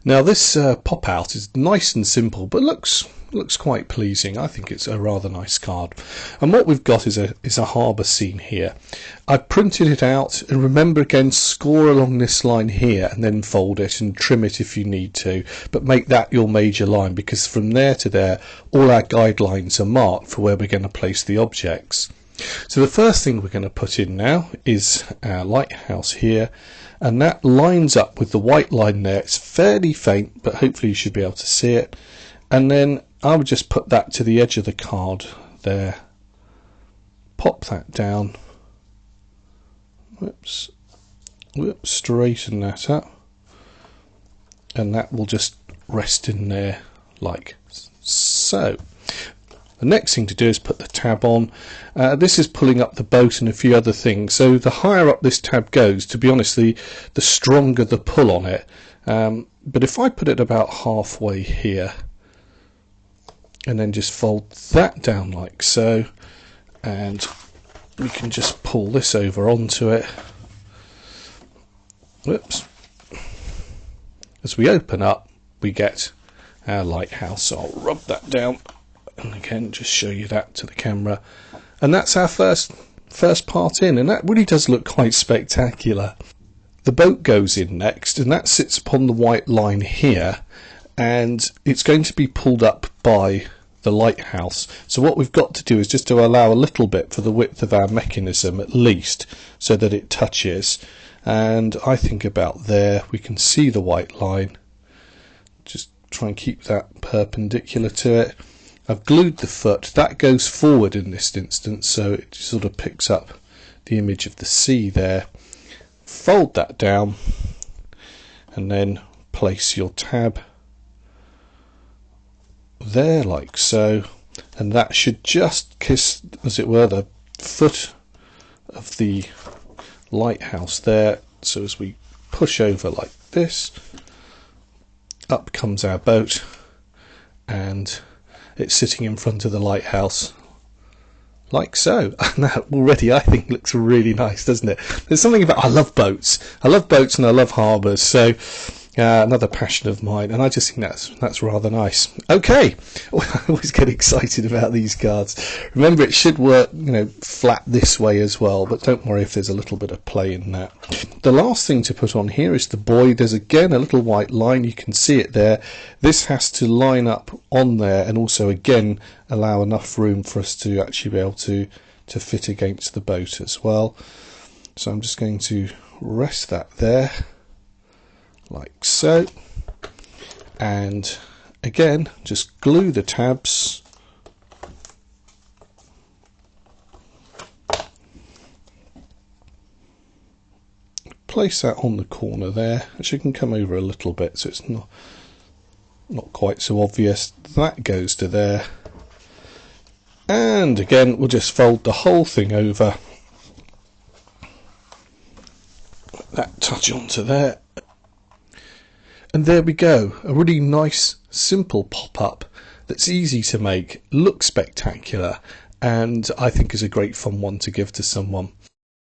Now this pop out is nice and simple, but looks quite pleasing. I think it's a rather nice card. And what we've got is a harbour scene here. I've printed it out, and remember again, score along this line here and then fold it and trim it if you need to, but make that your major line, because from there to there all our guidelines are marked for where we're going to place the objects. So the first thing we're going to put in now is our lighthouse here, and that lines up with the white line there. It's fairly faint, but hopefully you should be able to see it. And then I would just put that to the edge of the card there, pop that down, whoops, straighten that up, and that will just rest in there like so. The next thing to do is put the tab on. This is pulling up the boat and a few other things, so the higher up this tab goes, to be honest, the stronger the pull on it. But if I put it about halfway here and then just fold that down like so, and we can just pull this over onto it. Whoops. As we open up, we get our lighthouse. So I'll rub that down and again just show you that to the camera, and that's our first part in, and that really does look quite spectacular. The boat goes in next, and that sits upon the white line here, and it's going to be pulled up by the lighthouse. So what we've got to do is just to allow a little bit for the width of our mechanism at least, so that it touches, and I think about there we can see the white line. Just try and keep that perpendicular to it. I've glued the foot, that goes forward in this instance, so it sort of picks up the image of the sea there. Fold that down and then place your tab there like so, and that should just kiss, as it were, the foot of the lighthouse there. So as we push over like this, up comes our boat, and it's sitting in front of the lighthouse like so. And that already I think looks really nice, doesn't it? There's something about, I love boats and I love harbours, so another passion of mine, and I just think that's rather nice. Okay, I always get excited about these cards. Remember, it should work, flat this way as well, but don't worry if there's a little bit of play in that. The last thing to put on here is the buoy. There's again a little white line, you can see it there. This has to line up on there, and also again allow enough room for us to actually be able to fit against the boat as well. So I'm just going to rest that there like so, and again just glue the tabs, place that on the corner there. Actually, you can come over a little bit so it's not quite so obvious. That goes to there, and again we'll just fold the whole thing over, that touch onto there. And there we go, a really nice simple pop-up that's easy to make, looks spectacular, and I think is a great fun one to give to someone.